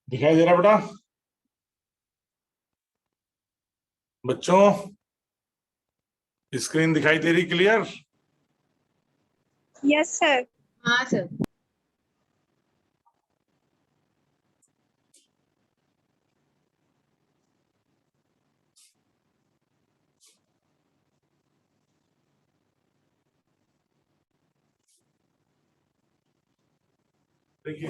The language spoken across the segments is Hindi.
दिखाई दे रहा बेटा बच्चों? स्क्रीन दिखाई दे रही क्लियर? Yes sir. हाँ सर। देखिए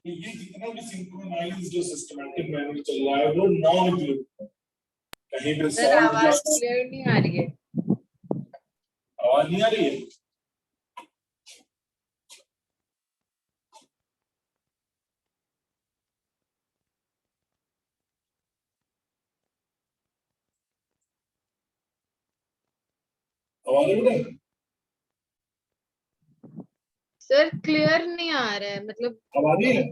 ये जितना भी सिंक्रोनाइज्ड जो सिस्टमैटिक मैनर चल रहा है वो नॉन इक्विलिब्रियम। कहीं पे सर आवाज क्लियर नहीं आ रही है। आवाज नहीं आ रही है? आवाज आ रही है? सर क्लियर नहीं आ रहा है, मतलब अब आ रही है?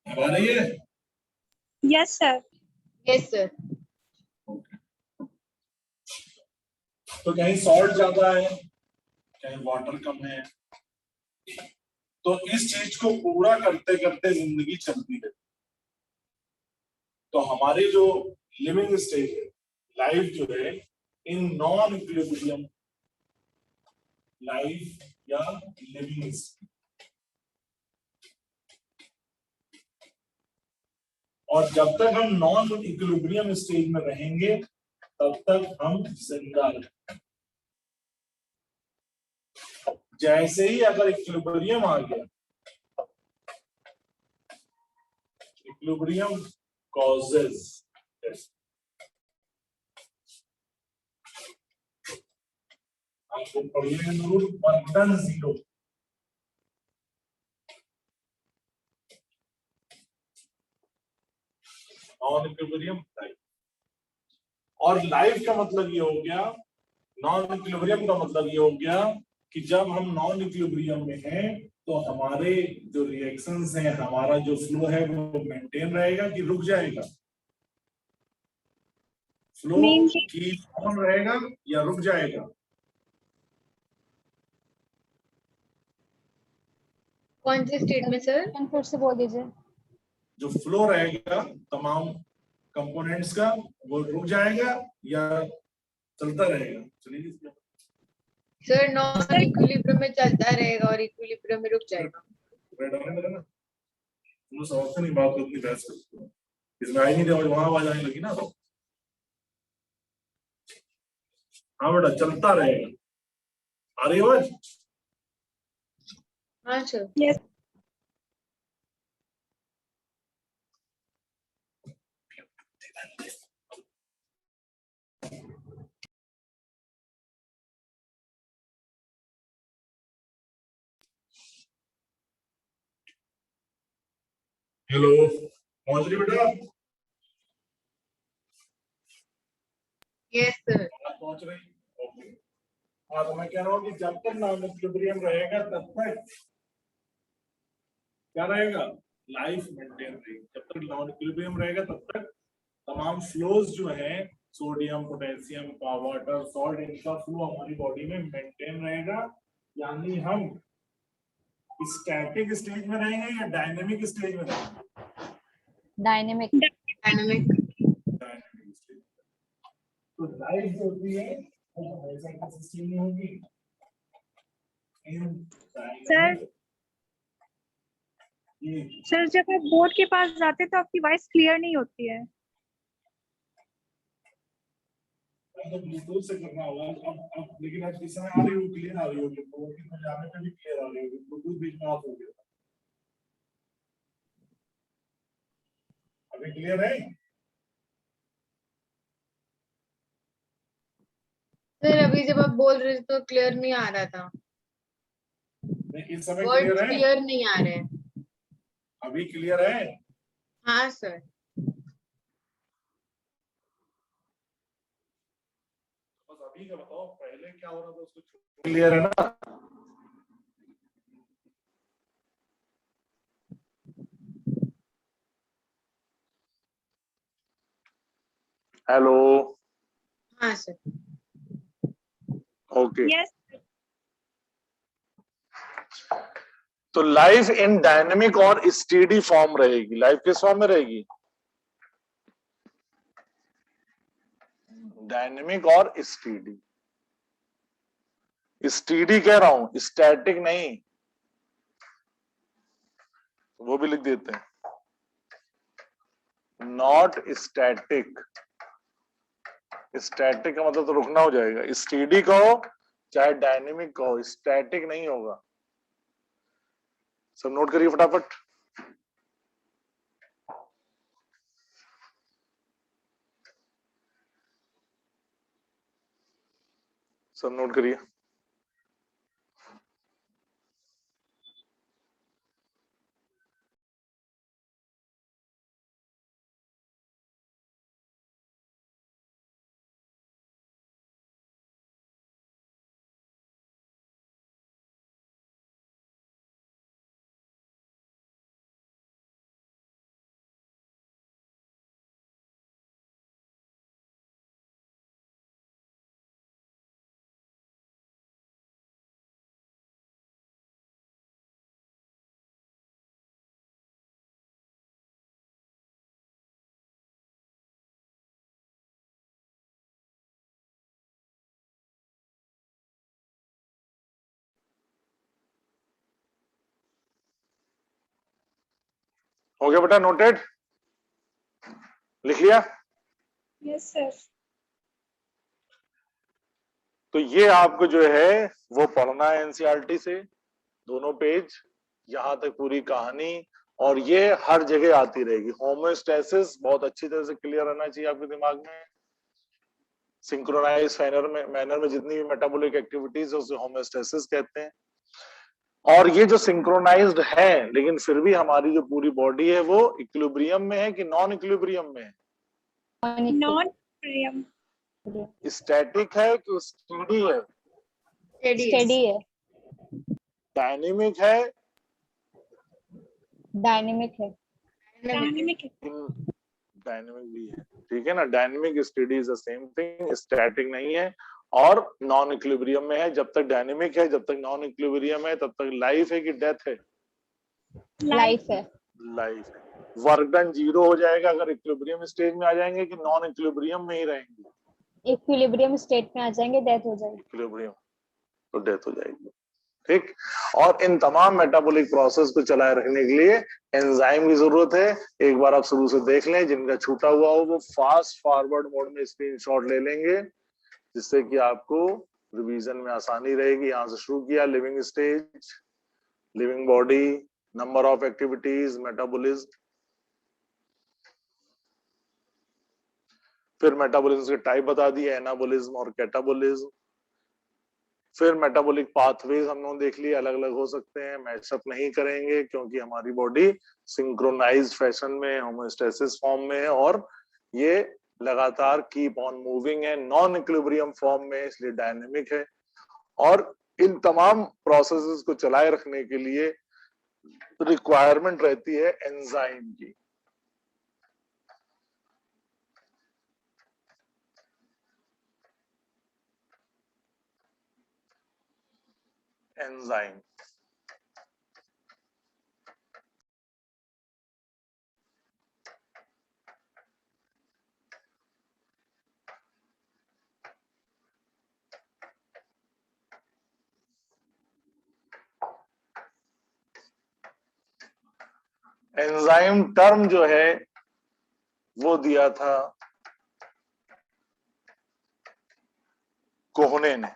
अब आ रही है? Yes sir. Yes sir. तो कहीं सॉल्ट ज्यादा है, कहीं वाटर कम है, तो इस चीज को पूरा करते करते जिंदगी चलती है। तो हमारी जो लिविंग स्टेज है, लाइफ जो है, इन नॉन इक्विलिब्रियम लाइफ या लिविंग स्टेज। और जब तक हम नॉन इक्विलिब्रियम स्टेज में रहेंगे तब तक हम जिंदा रहेंगे। जैसे ही अगर इक्विलिब्रियम आ गया, इक्विलिब्रियम कॉजेज आपको पढ़िएगा जरूर, 1 नॉन इक्विलिब्रियम लाइफ। और लाइफ का मतलब ये हो गया, नॉन इक्विलिब्रियम का मतलब ये हो गया कि जब हम नॉन इक्विलिब्रियम में हैं तो हमारे जो रिएक्शंस हैं, हमारा जो फ्लो है वो मेंटेन रहेगा कि रुक जाएगा? फ्लो की ऑन रहेगा या रुक जाएगा? कौन से स्टेट में सर? फिर से बोल दीजिए। जो फ्लो रहेगा तमाम कंपोनेंट्स का, वो रुक जाएगा या चलता रहेगा? चलिए सर नॉन इक्विलिब्रियम में चलता रहेगा और इक्विलिब्रियम में रुक जाएगा। तुम समझते नहीं बात को, अपनी बहस करते हो। इसमें आई नहीं समझ, वहां आवाज आने लगी ना। तो हाँ बेटा, चलता रहेगा। आ रही आवाज? हाँ सर। यस। हेलो, पहुंच रही बेटा? Yes sir. पहुंच रही? ओके। हाँ, तो मैं कह रहा हूँ कि जब तक नॉन इक्विलिब्रियम रहेगा तब तक क्या रहेगा? लाइफ मेंटेन रहेगी। जब तक नॉन इक्विलिब्रियम रहेगा तब तक तमाम फ्लोज जो है, सोडियम, पोटेशियम, वाटर, सॉल्ट, इनका फ्लो हमारी बॉडी में मेंटेन रहेगा। यानी हम स्टैटिक स्टेज में रहेंगे या डायनेमिक स्टेज में रहेंगे? डायनेमिक। डायनेमिक। Dynamic stage. तो लाइफ जो होती है वो हमेशा कंसिस्टेंट नहीं होगी। सर सर जब आप बोर्ड के पास जाते तो आपकी वॉइस क्लियर नहीं होती है। तो ब्लूटूथ से करना होगा। अब लेकिन आज इस समय आ रही होगी, क्लियर आ रही होगी, बोर्ड के जाने पे भी क्लियर आ रही होगी। ब्लूटूथ बीच में ऑफ हो गया। अभी क्लियर है? सर अभी जब आप बोल रहे थे तो क्लियर नहीं आ रहा था। इस समय वर्ड क्लियर है? क्लियर नहीं आ रहे। अभी क्लियर है? हाँ सर। बस अभी का बताओ, पहले क्या हो रहा था उसको। क्लियर है ना? हेलो। हाँ सर। ओके। यस। तो लाइफ इन डायनेमिक और स्टेडी फॉर्म रहेगी। लाइफ किस फॉर्म में रहेगी? डायनेमिक और स्टेडी। स्टेडी कह रहा हूं, स्टैटिक नहीं, वो भी लिख देते हैं, नॉट स्टैटिक। स्टैटिक का मतलब तो रुकना हो जाएगा। स्टेडी कहो चाहे डायनेमिक कहो, स्टैटिक नहीं होगा। सब नोट करिए फटाफट। सब नोट करिए। हो गया बेटा, नोटेड? लिख लिया? Yes sir. तो ये आपको जो है वो पढ़ना है एनसीईआरटी से, दोनों पेज, यहां तक पूरी कहानी, और ये हर जगह आती रहेगी। होमोस्टैसिस बहुत अच्छी तरह से क्लियर रहना चाहिए आपके दिमाग में। सिंक्रोनाइज मैनर में जितनी भी मेटाबॉलिक एक्टिविटीज है उसे होमोस्टैसिस कहते हैं। और ये जो सिंक्रोनाइज्ड है, लेकिन फिर भी हमारी जो पूरी बॉडी है वो इक्विलिब्रियम में है कि नॉन इक्विलिब्रियम में है? नॉन प्रियम। स्टैटिक है कि स्टेडी है? स्टेडी है। डायनेमिक है? डायनेमिक है। डायनेमिक। डायनेमिक भी है, ठीक है ना। Dynamic steady is the same thing, static नहीं है और नॉन इक्विलिब्रियम में है। जब तक डायनेमिक है, जब तक नॉन इक्विलिब्रियम है, तब तक लाइफ है कि डेथ है? लाइफ है। लाइफ है। वर्क डन 0 हो जाएगा अगर इक्विलिब्रियम स्टेज में आ जाएंगे कि नॉन इक्विलिब्रियम में ही रहेंगे? इक्विलिब्रियम स्टेट में आ जाएंगे, डेथ हो जाएगी। इक्विलिब्रियम, तो डेथ हो जाएगी, ठीक। और इन तमाम मेटाबॉलिक प्रोसेस को चलाए रखने के लिए एंजाइम की जरूरत है। एक बार आप शुरू से देख लें, जिनका छूटा हुआ हो वो फास्ट फॉरवर्ड मोड में स्क्रीनशॉट ले लेंगे, जिससे कि आपको रिवीजन में आसानी रहेगी। यहां से शुरू किया, living stage, living body, number of activities, metabolism, फिर मेटाबॉलिज्म के टाइप बता दिए, एनाबॉलिज्म और कैटाबॉलिज्म। फिर मेटाबॉलिक पाथवेज हम लोग देख लिए, अलग अलग हो सकते हैं, मैचअप नहीं करेंगे क्योंकि हमारी बॉडी सिंक्रोनाइज्ड फैशन में होमोस्टैसिस फॉर्म में है और ये लगातार कीप ऑन मूविंग है, नॉन इक्विलिब्रियम फॉर्म में, इसलिए डायनेमिक है। और इन तमाम प्रोसेसेस को चलाए रखने के लिए रिक्वायरमेंट रहती है एंजाइम की। एंजाइम एंजाइम टर्म जो है वो दिया था कोहने ने।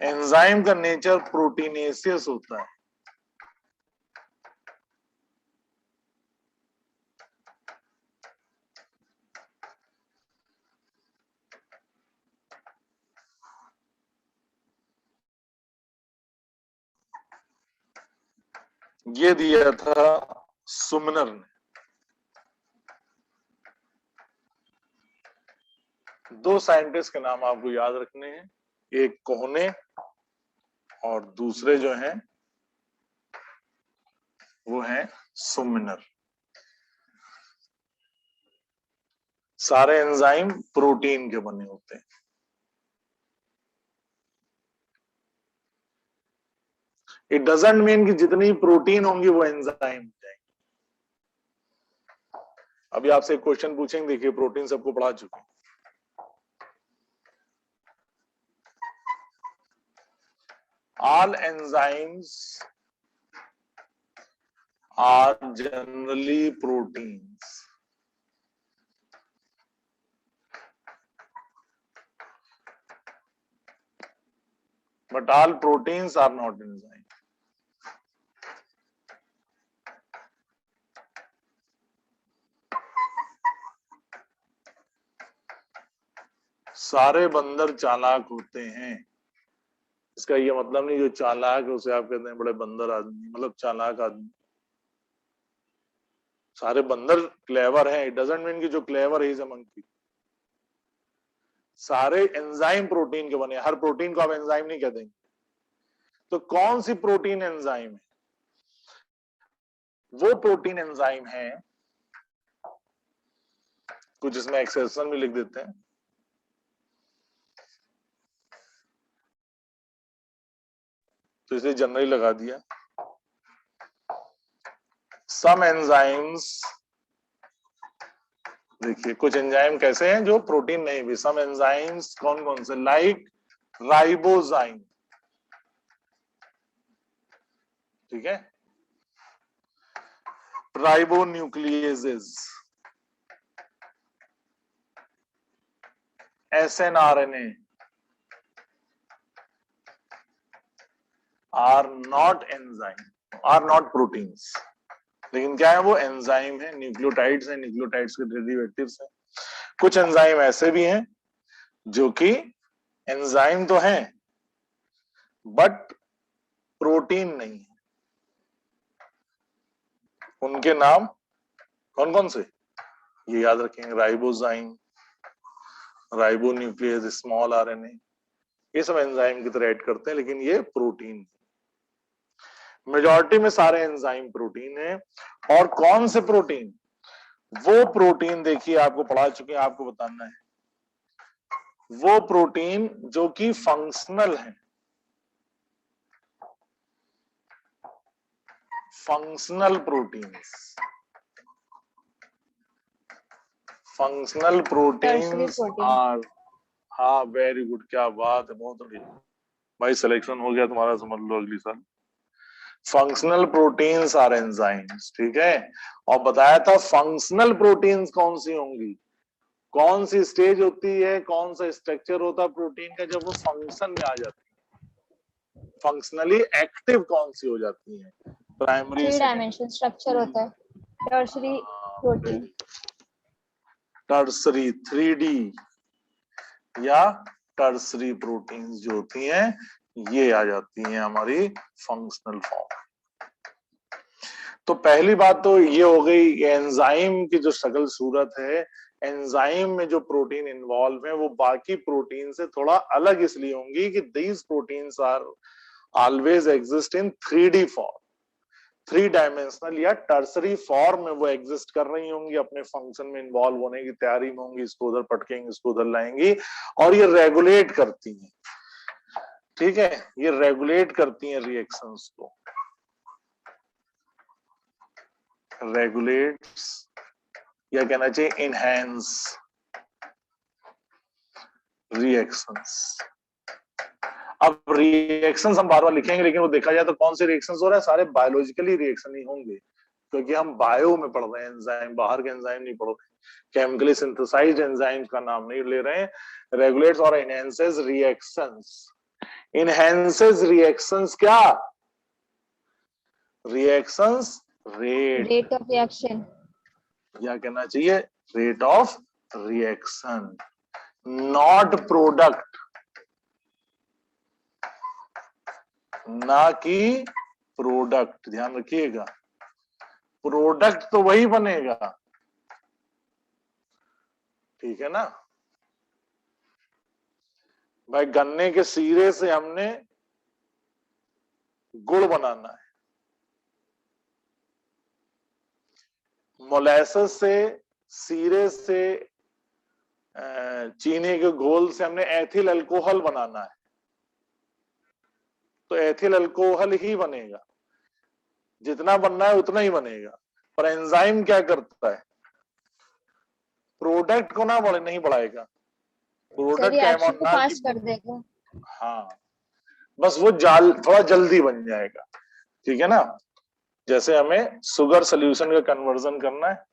एंजाइम का नेचर प्रोटीनेसियस होता है। ये दिया था सुमनर ने। दो साइंटिस्ट के नाम आपको याद रखने हैं, एक कोहने और दूसरे जो हैं वो हैं सुमनर। सारे एंजाइम प्रोटीन के बने होते हैं। इट डजंट मीन कि जितनी प्रोटीन होंगी वो एंजाइम हो जाएंगे। अभी आपसे एक क्वेश्चन पूछेंगे, देखिए प्रोटीन सबको पढ़ा चुके हैं। All enzymes are generally proteins. But all proteins are not enzymes. सारे बंदर चालाक होते हैं। इसका ये मतलब नहीं जो चालाक है उसे आप कहते हैं बड़े बंदर आदमी, मतलब चालाक आदमी। सारे बंदर क्लेवर हैं, इट डजंट मीन कि जो क्लेवर है इज अ मंकी। सारे एंजाइम प्रोटीन के बने, हर प्रोटीन को आप एंजाइम नहीं कह देंगे। तो कौन सी प्रोटीन एंजाइम है? वो प्रोटीन एंजाइम है, कुछ इसमें एक्सेप्शन भी लिख देते हैं। तो इसे जनरली लगा दिया। सम एंजाइम्स, देखिए कुछ एंजाइम कैसे हैं जो प्रोटीन नहीं भी। सम एंजाइम्स कौन कौन से? लाइक राइबोजाइम, ठीक है, ribonucleases, SNRNA are not enzyme, are not proteins. लेकिन क्या है? वो एंजाइम है, न्यूक्लियोटाइड्स हैं, न्यूक्लियोटाइड्स के डेरिवेटिव्स हैं। कुछ एंजाइम ऐसे भी हैं जो कि एंजाइम तो हैं बट प्रोटीन नहीं है। उनके नाम कौन कौन से ये याद रखेंगे? राइबोजाइम, राइबोन्यूक्लियस, स्मॉल RNA, ये सब एंजाइम की तरह ऐड करते हैं, लेकिन ये प्रोटीन। मेजॉरिटी में सारे एंजाइम प्रोटीन है। और कौन से प्रोटीन? वो प्रोटीन देखिए आपको पढ़ा चुके हैं, आपको बताना है। वो प्रोटीन जो कि फंक्शनल है, functional proteins, functional proteins are, हाँ वेरी गुड, क्या बात है, बहुत बढ़िया भाई, सिलेक्शन हो गया तुम्हारा, समझ लो अगली साल। फंक्शनल प्रोटीन्स आर एंजाइम्स, ठीक है। और बताया था फंक्शनल प्रोटीन्स कौन सी होंगी, कौन सी स्टेज होती है, कौन सा स्ट्रक्चर होता है प्रोटीन का जब वो फंक्शन में आ जाती है। फंक्शनली एक्टिव कौन सी हो जाती है? प्राइमरी, 3 डायमेंशन स्ट्रक्चर होता है, टर्शरी प्रोटीन, टर्सरी 3D या टर्सरी प्रोटीन्स जो होती हैं ये आ जाती हैं हमारी फंक्शनल फॉर्म। तो पहली बात तो ये हो गई, एंजाइम की जो शक्ल सूरत है, एंजाइम में जो प्रोटीन इन्वॉल्व है वो बाकी प्रोटीन से थोड़ा अलग इसलिए होंगी कि these proteins are always exist in 3D form, 3 dimensional या टर्सरी फॉर्म में वो एग्जिस्ट कर रही होंगी, अपने फंक्शन में इन्वॉल्व होने की तैयारी में होंगी, इसको उधर पटकेंगे, इसको उधर लाएंगी, और ये रेगुलेट करती हैं, ठीक है, ये रेगुलेट करती हैं रिएक्शंस को, रेगुलेट्स या कहना चाहिए इनहैंस रिएक्शंस। अब रिएक्शंस हम बार बार लिखेंगे, लेकिन वो देखा जाए तो कौन से रिएक्शंस हो रहा है? सारे बायोलॉजिकली रिएक्शन ही होंगे, क्योंकि हम बायो में पढ़ रहे हैं, एंजाइम, बाहर के एंजाइम नहीं पढ़ रहे, केमिकली सिंथेसाइज्ड एंजाइम्स का नाम नहीं ले रहे हैं। रेगुलेट्स और एनहेंसेस रिएक्शंस। इनहेंसेस रिएक्शंस क्या? रिएक्शंस रेट ऑफ रिएक्शन, या कहना चाहिए rate of reaction, not product, ना कि प्रोडक्ट। ध्यान रखिएगा, प्रोडक्ट तो वही बनेगा, ठीक है ना भाई। गन्ने के सीरे से हमने गुड़ बनाना है, मोलेसेस से, सीरे से चीनी के घोल से हमने एथिल अल्कोहल बनाना है, तो एथिल अल्कोहल ही बनेगा, जितना बनना है उतना ही बनेगा। पर एंजाइम क्या करता है, प्रोडक्ट को ना बढ़े नहीं बढ़ाएगा, सर प्रोडक्ट का रिएक्शन अमाउंट को ना फास्ट कर देगा। हाँ, बस वो जाल थोड़ा जल्दी बन जाएगा, ठीक है ना। जैसे हमें शुगर सोल्यूशन का कन्वर्जन करना है,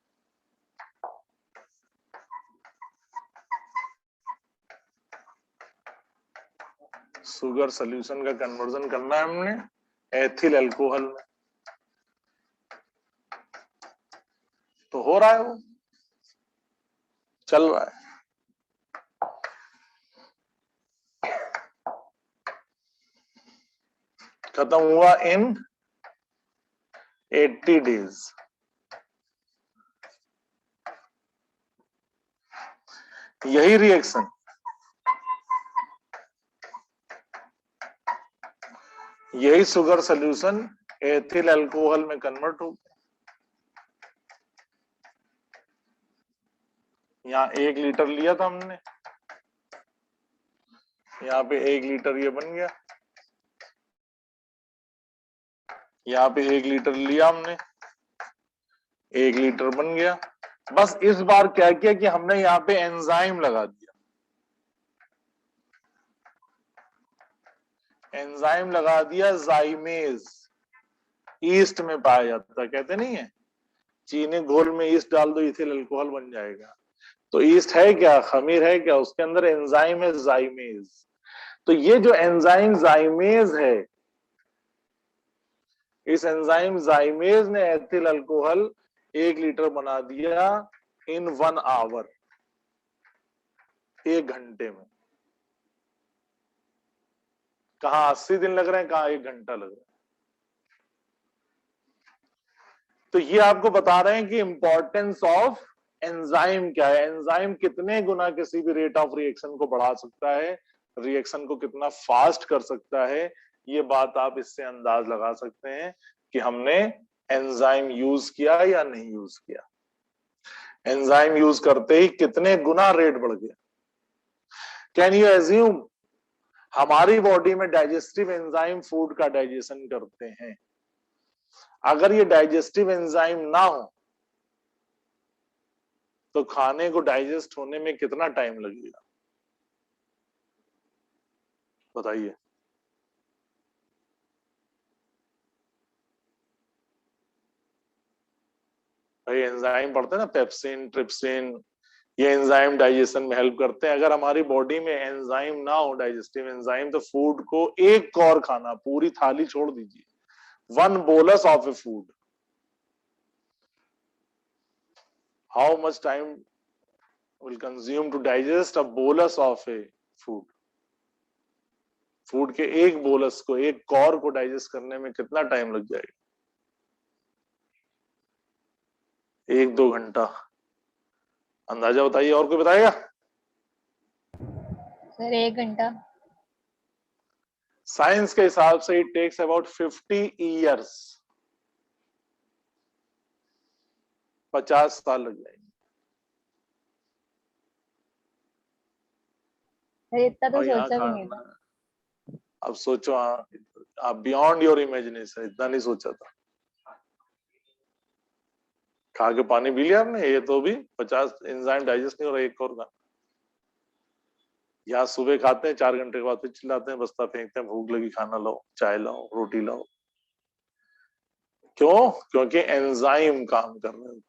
शुगर सोल्यूशन का कन्वर्जन करना है हमने एथिल अल्कोहल में, तो हो रहा है, वो चल रहा है। खत्म हुआ इन 80 डेज। यही रिएक्शन यही शुगर सोल्यूशन एथिल अल्कोहल में कन्वर्ट हो गया। यहाँ 1 लीटर लिया था हमने, यहाँ पे 1 लीटर ये बन गया, यहाँ पे 1 लीटर लिया हमने, 1 लीटर बन गया। बस इस बार क्या किया कि हमने यहाँ पे एंजाइम लगा दिया, एंजाइम लगा दिया जाइमेज, ईस्ट में पाया जाता है, कहते नहीं है चीनी घोल में ईस्ट डाल दो इथिल अल्कोहल बन जाएगा। तो ईस्ट है क्या, खमीर है क्या, उसके अंदर एंजाइम है जाइमेज। तो ये जो एंजाइम जाइमेज है, इस एंजाइम जाइमेज ने एथिल अल्कोहल 1 लीटर बना दिया इन 1 आवर, 1 घंटे में। कहाँ 80 दिन लग रहे हैं, कहाँ 1 घंटा लग रहा है। तो ये आपको बता रहे हैं कि इंपॉर्टेंस ऑफ एंजाइम क्या है, एंजाइम कितने गुना किसी भी रेट ऑफ रिएक्शन को बढ़ा सकता है, रिएक्शन को कितना फास्ट कर सकता है। ये बात आप इससे अंदाज लगा सकते हैं कि हमने एंजाइम यूज किया या नहीं यूज किया। एंजाइम यूज करते ही कितने गुना रेट बढ़ गया। कैन यू एज्यूम, हमारी बॉडी में डाइजेस्टिव एंजाइम फूड का डाइजेशन करते हैं, अगर ये डाइजेस्टिव एंजाइम ना हो तो खाने को डाइजेस्ट होने में कितना टाइम लगेगा, बताइए। भाई एंजाइम पढ़ते हैं ना, पेप्सिन, ट्रिप्सिन, ये एंजाइम डाइजेशन में हेल्प करते हैं। अगर हमारी बॉडी में एंजाइम ना हो, डाइजेस्टिव एंजाइम, तो फूड को एक कौर खाना, पूरी थाली छोड़ दीजिए, 1 bolus of a food, how much time will consume to digest a bolus of a food. Food के एक बोलस को, एक कौर को डाइजेस्ट करने में कितना टाइम लग जाएगा, 1-2 घंटा। अंदाजा बताइए, और कोई बताएगा। सर 1 घंटा। साइंस के हिसाब से इट टेक्स अबाउट 50 ईयर्स, 50 साल लग जाएंगे। सर इतना तो और यहाँ सोचा भी नहीं था। खाना, अब सोचो, आप बियॉन्ड योर इमेजिनेशन, इतना नहीं सोचा था। खा के पानी पी लिया आपने, ये तो भी 50 एंजाइम डाइजेस्ट नहीं हो रहा एक और का। यहाँ सुबह खाते हैं, 4 घंटे के बाद फिर चिल्लाते हैं, बस्ता फेंकते हैं, भूख लगी, खाना लाओ, चाय लाओ, रोटी लाओ। क्यों? क्योंकि एंजाइम काम कर रहे हैं।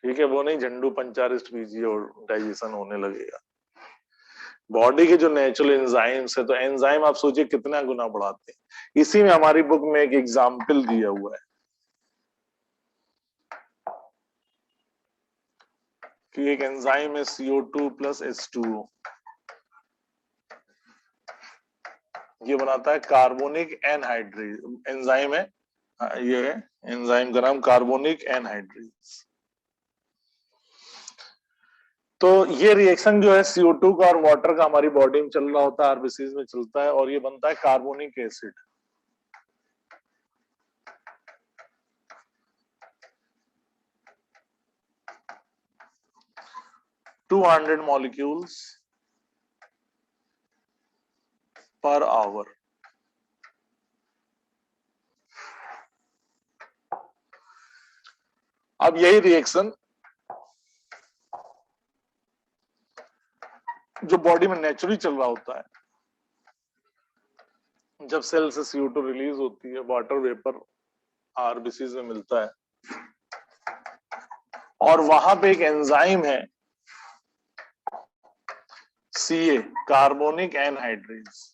ठीक है, वो नहीं झंडू पंचारिस्ट पीजिए और डाइजेशन होने लगेगा। बॉडी के जो नेचुरल एंजाइम्स है, तो एंजाइम आप सोचिए कितना गुना बढ़ाते हैं। इसी में हमारी बुक में एक एग्जाम्पल दिया हुआ है कि एक एंजाइम है CO2 + H2O, ये बनाता है कार्बोनिक एनहाइड्रेज, एंजाइम है, ये है एंजाइम का नाम कार्बोनिक एनहाइड्रेज। तो ये रिएक्शन जो है CO2 का और वाटर का हमारी बॉडी में चल रहा होता है, आरबीसीज में चलता है, और ये बनता है carbonic acid. 200 molecules per hour. अब यही रिएक्शन जो बॉडी में नेचुरली चल रहा होता है, जब सेल से CO2 रिलीज होती है, वाटर वेपर आरबीसीज में मिलता है, और वहां पे एक एंजाइम है CA, कार्बोनिक एनहाइड्रेज।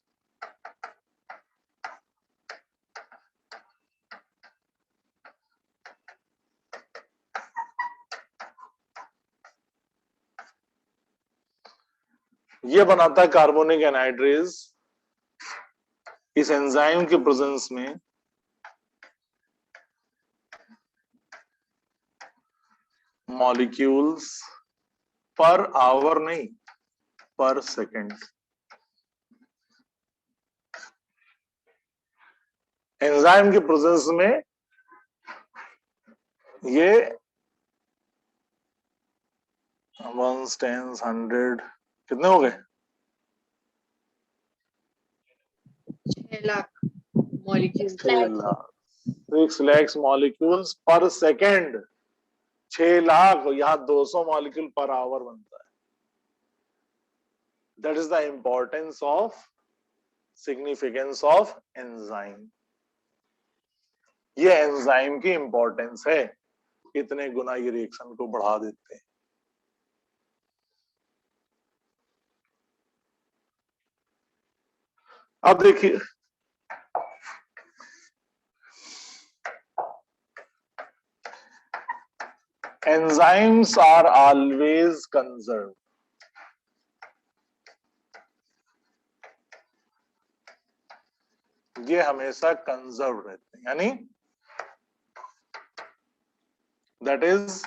ये बनाता है कार्बोनिक एनहाइड्रेज। इस एंजाइम के प्रेजेंस में मॉलिक्यूल्स पर आवर नहीं, पर सेकेंड। एंजाइम के प्रेजेंस में ये 1 10 100 कितने हो गए? 6 लाख मॉलिक्यूल। 6 lakhs molecules पर सेकेंड। 6 लाख, यहाँ 200 मॉलिक्यूल पर आवर बनता है। That is the importance of, significance of enzyme. ये एंजाइम की इंपॉर्टेंस है, इतने गुना ये रिएक्शन को बढ़ा देते हैं। अब देखिए, enzymes are always conserved. ये हमेशा कंजर्व रहते हैं, यानी that is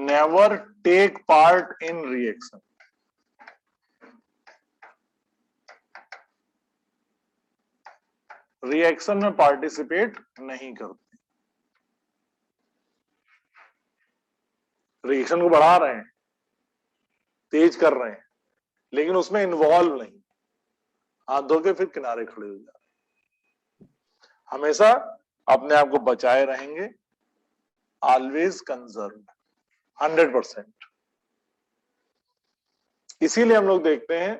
never take part in reaction. Reaction में पार्टिसिपेट नहीं करते, रिएक्शन को बढ़ा रहे हैं, तेज कर रहे हैं, लेकिन उसमें इन्वॉल्व नहीं, हाथ धो के फिर किनारे खड़े हो जा रहे हैं। हमेशा अपने आप को बचाए रहेंगे, ऑलवेज कंजर्व, 100%। इसीलिए हम लोग देखते हैं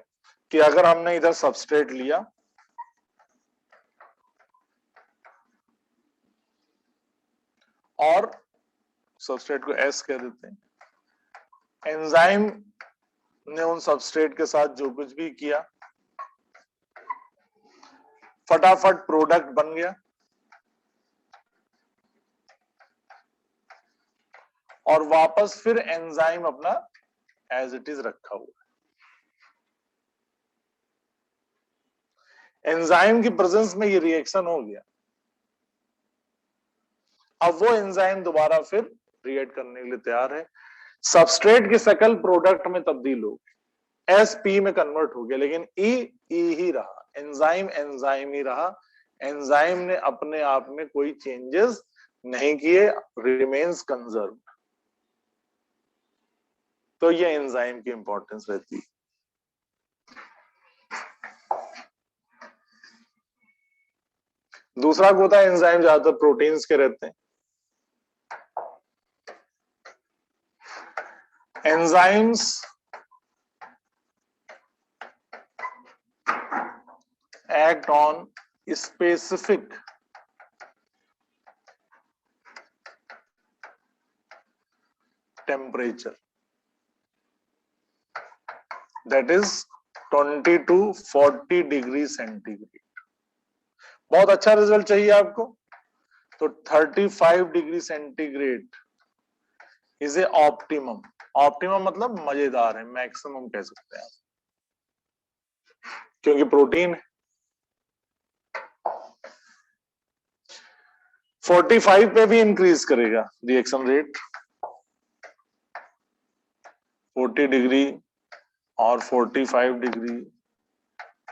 कि अगर हमने इधर सबस्ट्रेट लिया और सबस्ट्रेट को S कह देते हैं, एंजाइम ने उन सबस्ट्रेट के साथ जो कुछ भी किया, फटाफट प्रोडक्ट बन गया और वापस फिर एंजाइम अपना एज इट इज रखा हुआ है। एंजाइम की प्रेजेंस में ये रिएक्शन हो गया, अब वो एंजाइम दोबारा फिर रिएक्ट करने के लिए तैयार है। सबस्ट्रेट की शक्ल प्रोडक्ट में तब्दील हो गई, SP में कन्वर्ट हो गया, लेकिन E ही रहा, एंजाइम एंजाइम ही रहा। एंजाइम ने अपने आप में कोई चेंजेस नहीं किए, रिमेन्स कंजर्व। तो ये एंजाइम की इंपॉर्टेंस रहती है। दूसरा को होता है एंजाइम ज्यादातर प्रोटीन्स के रहते हैं। Enzymes act on specific temperature, that is 20 to 40 degree centigrade. बहुत अच्छा रिजल्ट चाहिए आपको तो 35 degree centigrade is a optimum. Optimum मतलब मजेदार है, मैक्सिमम कह सकते हैं आप, क्योंकि प्रोटीन 45 पे भी इंक्रीज करेगा रिएक्शन रेट, 40 डिग्री और 45 डिग्री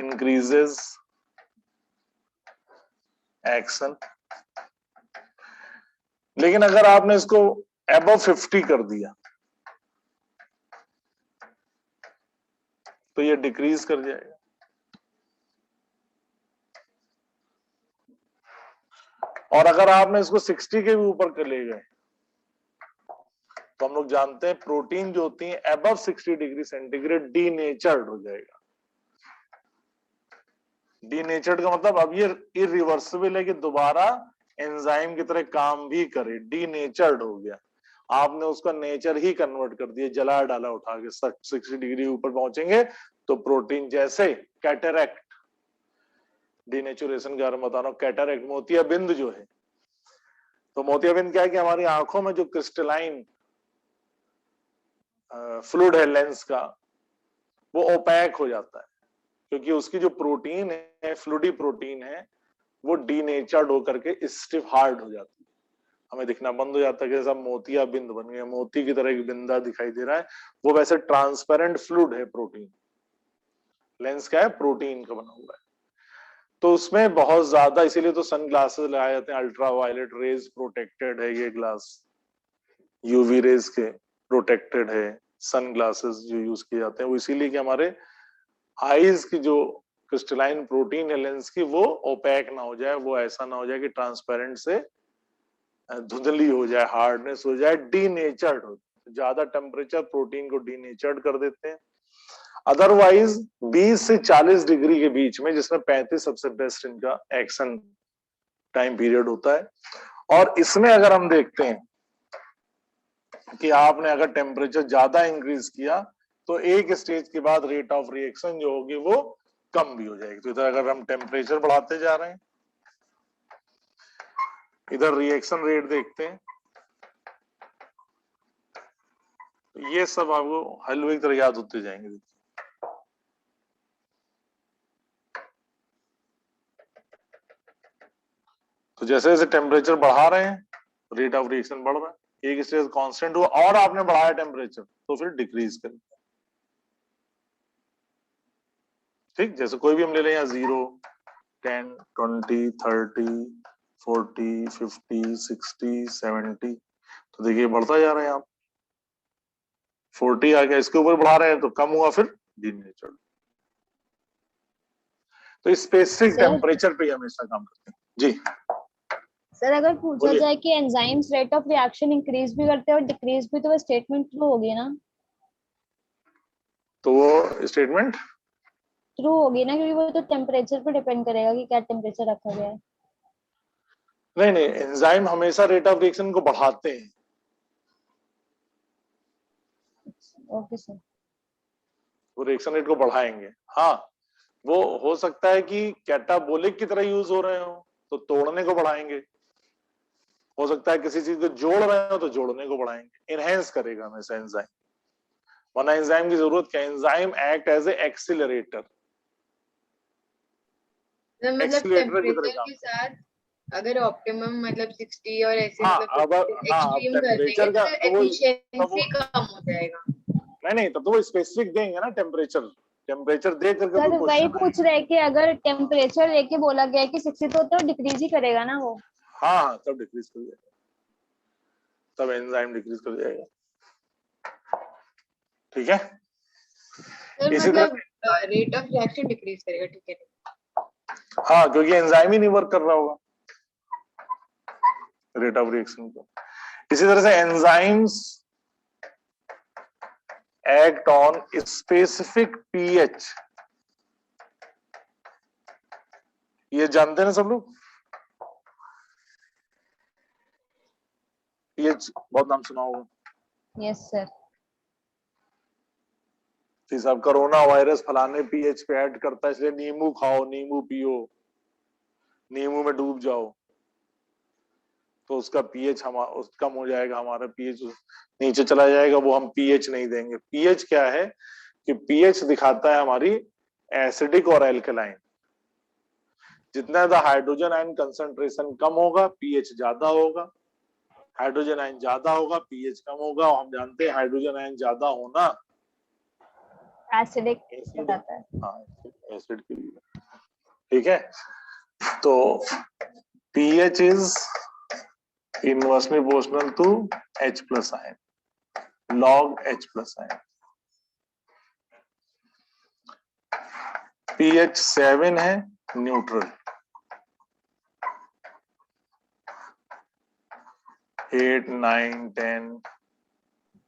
इंक्रीजेस एक्शन। लेकिन अगर आपने इसको अबव 50 कर दिया तो ये डिक्रीज कर जाएगा। और अगर आपने इसको 60 के भी ऊपर कर ले गए तो हम लोग जानते हैं प्रोटीन जो होती है अबव 60 डिग्री सेंटीग्रेड डीनेचर्ड हो जाएगा। डीनेचर्ड का मतलब अब ये इरिवर्सिबल है कि दोबारा एंजाइम की तरह काम भी करे। डीनेचर्ड हो गया, आपने उसका नेचर ही कन्वर्ट कर दिया, जला डाला उठा के। 60 डिग्री ऊपर पहुंचेंगे तो प्रोटीन जैसे कैटरैक्ट, डीनेचुरेशन के बारे में बता रहा हूं, कैटरैक्ट मोतियाबिंद जो है, तो मोतियाबिंद क्या है कि हमारी आंखों में जो क्रिस्टलाइन फ्लूइड है लेंस का, वो ओपैक हो जाता है क्योंकि उसकी जो प्रोटीन है, फ्लूइडी प्रोटीन है, वो डीनेचर्ड होकर के स्टिफ हार्ड हो जाती है, हमें दिखना बंद हो जाता है कि जैसा मोतियाबिंद बन गया, मोती की तरह एक बिंदा दिखाई दे रहा है, वो वैसे ट्रांसपेरेंट फ्लूइड है प्रोटीन। लेंस क्या है? प्रोटीन का बना हुआ है। तो उसमें बहुत ज्यादा, इसीलिए तो सन ग्लासेस लगाए जाते हैं, अल्ट्रा वायलेट रेज प्रोटेक्टेड है ये ग्लास, यूवी रेज के प्रोटेक्टेड है सन ग्लासेस जो यूज किए जाते हैं, वो इसीलिए कि हमारे आईज की जो क्रिस्टलाइन प्रोटीन है लेंस की, वो ओपैक ना हो जाए, वो ऐसा ना हो जाए कि ट्रांसपेरेंट से धुंधली हो जाए, हार्डनेस हो जाए, डीनेचर्ड हो। ज्यादा टेम्परेचर प्रोटीन को डीनेचर्ड कर देते हैं। अदरवाइज 20 से 40 डिग्री के बीच में, जिसमें 35 सबसे बेस्ट इनका एक्शन टाइम पीरियड होता है। और इसमें अगर हम देखते हैं कि आपने अगर टेम्परेचर ज्यादा इंक्रीज किया तो एक स्टेज के बाद रेट ऑफ रिएक्शन जो होगी वो कम भी हो जाएगी। तो इधर अगर हम टेम्परेचर बढ़ाते जा रहे हैं, इधर रिएक्शन रेट देखते हैं, ये सब आपको हलवे की तरह याद होते जाएंगे। तो जैसे जैसे टेम्परेचर बढ़ा रहे हैं, रेट ऑफ रिएक्शन बढ़ रहा है, एक स्टेज कांस्टेंट हुआ और आपने बढ़ाया टेम्परेचर तो फिर डिक्रीज करें। ठीक, जैसे कोई भी हम ले लें, यहाँ 0, 10, 20, 30, 40, 50, 60, 70, तो देखिए बढ़ता जा रहा है। आप 40 आ गया, इसके ऊपर बढ़ा रहे हैं तो कम हुआ, फिर डीनेचर्ड। तो स्पेसिफिक टेम्परेचर पे हमेशा काम करते हैं। जी सर, अगर पूछा बोलिए। जाए कि enzymes rate of reaction increase भी करते हैं और डिक्रीज भी, तो वो स्टेटमेंट ट्रू होगी ना? तो वो स्टेटमेंट ट्रू होगी ना, क्योंकि वो तो टेम्परेचर पे डिपेंड करेगा कि क्या टेम्परेचर रखा गया है। नहीं नहीं, एंजाइम हमेशा रेट ऑफ रिएक्शन को बढ़ाते हैं। Okay sir. वो रिएक्शन रेट को बढ़ाएंगे। हाँ, वो हो सकता है कि कैटाबोलिक की तरह यूज हो रहे हो तो तोड़ने को बढ़ाएंगे, हो सकता है किसी चीज को जोड़ रहे हो तो जोड़ने को बढ़ाएंगे। इनहेंस करेगा हमेशा एंजाइम, वरना एंजाइम की जरूरत क्या है? Enzyme act as a accelerator, मतलब एक्सीलरेटर की तरह टेम्परेचर काम। के साथ अगर ऑप्टिमम मतलब 60 और ऐसे हाँ, मतलब अब एक्सट्रीम कर देंगे टेम्परेचर का तो तो वो एफिशिएंसी कम हो जाएगा। नहीं, तब तो वो स्पेसिफिक देंगे ना टेम्परेचर, टेम्परेचर दे करके सर तो वही क्वेश्चन पूछ आएगा। रहे हैं कि अगर टेम्परेचर लेके बोला गया है कि 60, तो डिक्रीज ही करेगा ना वो? हाँ, तब डिक्रीज कर जाएगा, तब एंजाइम डिक्रीज कर जाएगा। ठीक है, सर इसी तरह मतलब रेट ऑफ रिएक्शन डिक्रीज करेगा, ठीक है। हाँ, क्योंकि एंजाइम ही नहीं वर्क कर रहा होगा रेट ऑफ रिएक्शन को। इसी तरह से enzymes act on specific pH, ये जानते हैं ना सब लोग, पीएच बहुत नाम सुना होगा। Yes sir. साहब, कोरोना वायरस फलाने पीएच पे ऐड करता है, इसलिए नींबू खाओ, नींबू पियो, नींबू में डूब जाओ तो उसका पीएच कम हो जाएगा, हमारा पीएच नीचे चला जाएगा, वो हम पीएच नहीं देंगे। पीएच क्या है कि पीएच दिखाता है हमारी एसिडिक और एल्कलाइन। जितना ज्यादा हाइड्रोजन आयन कंसंट्रेशन कम होगा, पीएच ज्यादा होगा, हाइड्रोजन आयन ज्यादा होगा, पीएच कम होगा। और हम जानते हैं हाइड्रोजन आयन ज्यादा होना एसिडिक एसिड, बताता है। हाँ एसिड के लिए। ठीक है, तो pH is inversely proportional to H plus ion, log H plus ion। pH 7 है न्यूट्रल, 8 9 10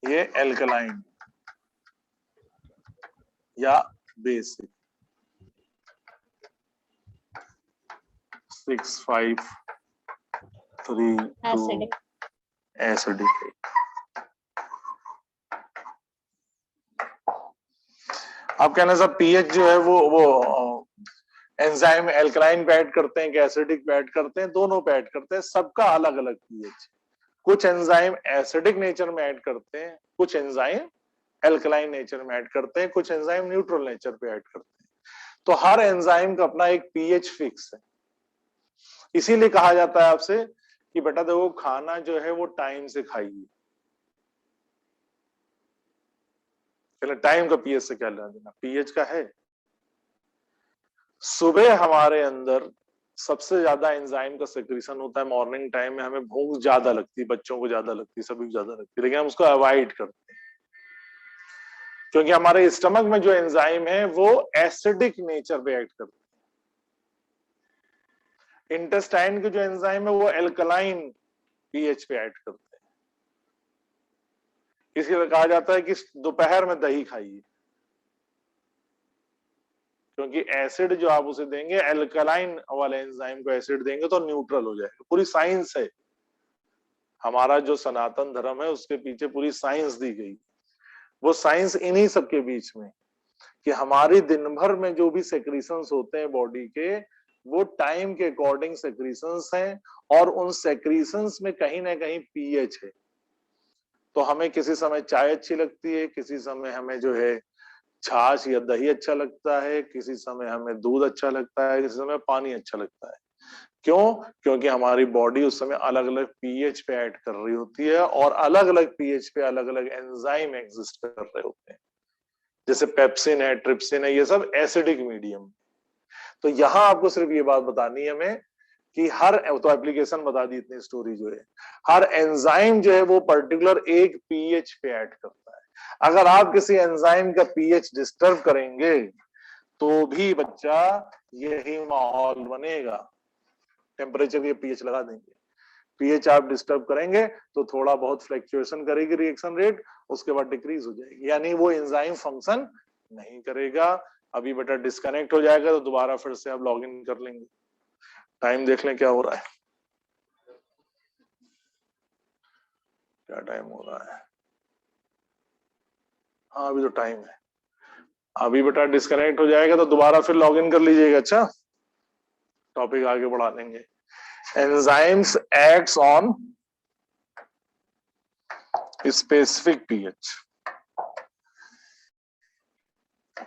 ये एल्कलाइन या बेसिक, 6 5 3 2 एसिडिक। एसिडिक। आप कहना साहब पीएच जो है वो एंजाइम एल्कलाइन पे ऐड करते हैं कि एसिडिक पे ऐड करते हैं, दोनों पे ऐड करते हैं, सबका अलग अलग पीएच। कुछ एंजाइम एसिडिक नेचर में ऐड करते हैं, कुछ एंजाइम एल्कलाइन नेचर में ऐड करते हैं, कुछ एंजाइम न्यूट्रल नेचर पे ऐड करते हैं। तो हर एंजाइम का अपना एक पीएच फिक्स है। इसीलिए कहा जाता है आपसे कि बेटा देखो खाना जो है वो टाइम से खाइए। चलो टाइम का पीएच से क्या लेना देना, पीएच का है। सुबह हमारे अंदर सबसे ज्यादा एंजाइम का सेक्रेशन होता है मॉर्निंग टाइम में। हमें भूख ज्यादा लगती है, बच्चों को ज्यादा लगती है, सभी को ज्यादा लगती है, लेकिन हम उसको अवॉइड करते हैं क्योंकि हमारे स्टमक में जो एंजाइम है वो एसिडिक नेचर पे एक्ट करते हैं। इंटेस्टाइन के जो एंजाइम है वो एल्कलाइन पीएच पे एक्ट करते हैं। इसलिए कहा जाता है कि दोपहर में दही खाइए, क्योंकि एसिड जो आप उसे देंगे एल्कलाइन वाले एंजाइम को एसिड देंगे तो न्यूट्रल हो जाएगा। पूरी साइंस है, हमारा जो सनातन धर्म है उसके पीछे पूरी साइंस दी गई। वो साइंस इन्हीं सबके बीच में कि हमारी दिन भर में जो भी सेक्रीशंस होते हैं बॉडी के, वो टाइम के अकॉर्डिंग सेक्रीशंस हैं और उन सेक्रीशंस में कहीं ना कहीं पीएच है। तो हमें किसी समय चाय अच्छी लगती है, किसी समय हमें जो है छाछ या दही अच्छा लगता है, किसी समय हमें दूध अच्छा लगता है, किसी समय पानी अच्छा लगता है। क्यों? क्योंकि हमारी बॉडी उस समय अलग अलग पीएच पे ऐड कर रही होती है और अलग अलग पीएच पे अलग अलग एंजाइम एग्जिस्ट कर रहे होते हैं। जैसे पेप्सिन है, ट्रिप्सिन है, ये सब एसिडिक मीडियम। तो यहां आपको सिर्फ ये बात बतानी है हमें कि हर, तो एप्लीकेशन बता दी इतनी स्टोरी जो है, हर एंजाइम जो है वो पर्टिकुलर एक पीएच पे ऐड करता है। अगर आप किसी एंजाइम का पीएच डिस्टर्ब करेंगे तो भी बच्चा यही माहौल बनेगा। टेम्परेचर ये पीएच लगा देंगे, पीएच आप डिस्टर्ब करेंगे तो थोड़ा बहुत फ्लक्चुएशन करेगी रिएक्शन रेट, उसके बाद डिक्रीज हो जाएगी, यानी वो एंजाइम फंक्शन नहीं करेगा। अभी बेटा डिस्कनेक्ट हो जाएगा तो दोबारा फिर से आप लॉग इन कर लेंगे। टाइम देख लें क्या हो रहा है, क्या टाइम हो रहा है। हाँ अभी तो टाइम है। अभी बेटा डिस्कनेक्ट हो जाएगा तो दोबारा फिर लॉग इन कर लीजिएगा। अच्छा टॉपिक आगे बढ़ा लेंगे। Enzymes acts on specific pH,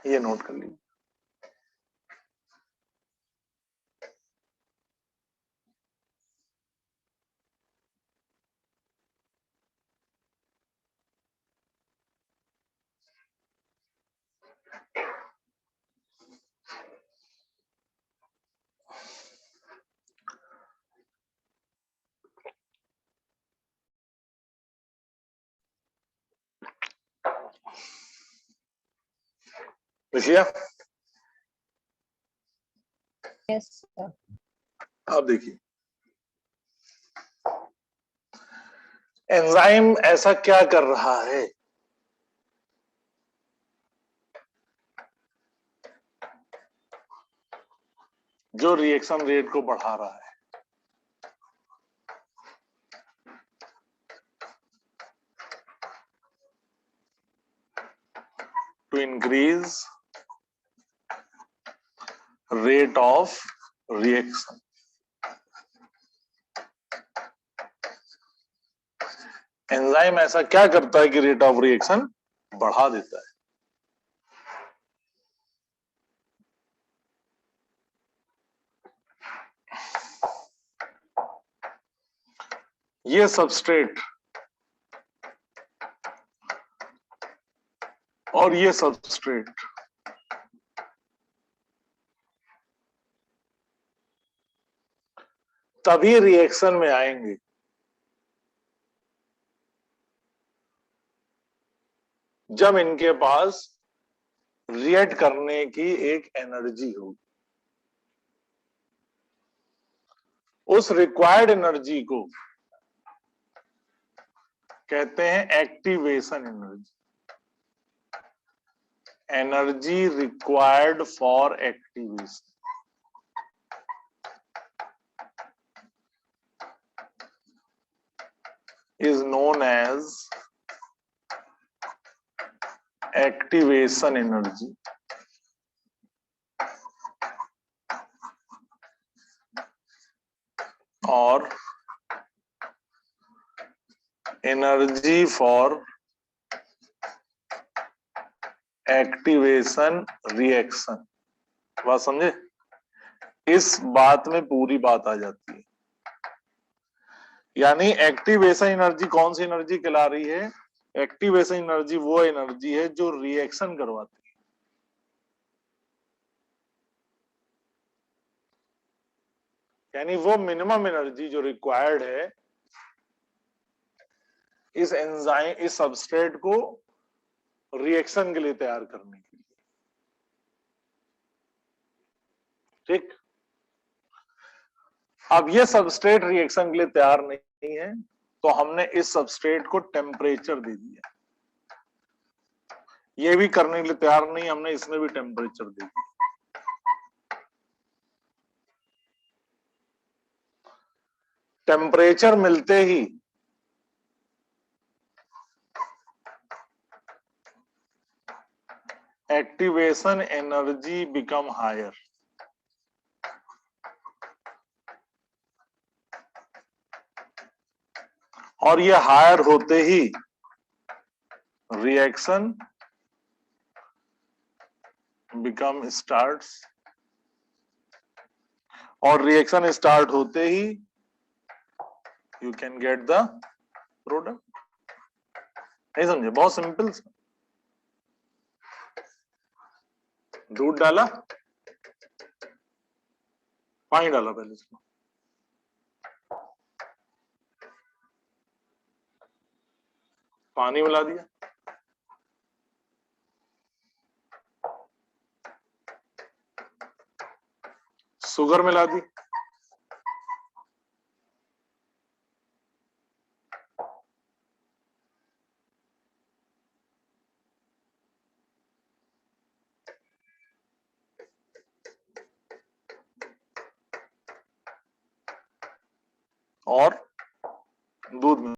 ये नोट कर लीजिए। लिखिए यस सर। आप देखिए एंजाइम ऐसा क्या कर रहा है, जो रिएक्शन रेट को बढ़ा रहा है। To increase rate of reaction. Enzyme ऐसा क्या करता है कि रेट ऑफ रिएक्शन बढ़ा देता है। ये सबस्ट्रेट और ये सबस्ट्रेट तभी रिएक्शन में आएंगे जब इनके पास रिएक्ट करने की एक एनर्जी होगी। उस रिक्वायर्ड एनर्जी को कहते हैं activation energy. Energy required for activation is known as activation energy or energy for activation reaction. बात समझे? इस बात में पूरी बात आ जाती है। यानी एक्टिवेशन एनर्जी कौन सी एनर्जी कहला रही है? एक्टिवेशन एनर्जी वो एनर्जी है जो रिएक्शन करवाती है। यानी वो मिनिमम एनर्जी जो रिक्वायर्ड है इस एंजाइम, इस सबस्ट्रेट को रिएक्शन के लिए तैयार करने के लिए। ठीक। अब ये सबस्ट्रेट रिएक्शन के लिए तैयार नहीं है तो हमने इस सबस्ट्रेट को टेम्परेचर दे दिया। ये भी करने के लिए तैयार नहीं, हमने इसमें भी टेम्परेचर दे दिया। टेम्परेचर मिलते ही एक्टिवेशन एनर्जी बिकम हायर। और ये हायर होते ही रिएक्शन बिकम स्टार्ट्स। और रिएक्शन स्टार्ट होते ही you can get the product. नहीं समझे? बहुत सिंपल। दूध डाला, पानी डाला, पहले इसमें पानी मिला दिया, शुगर मिला दी, और दूध में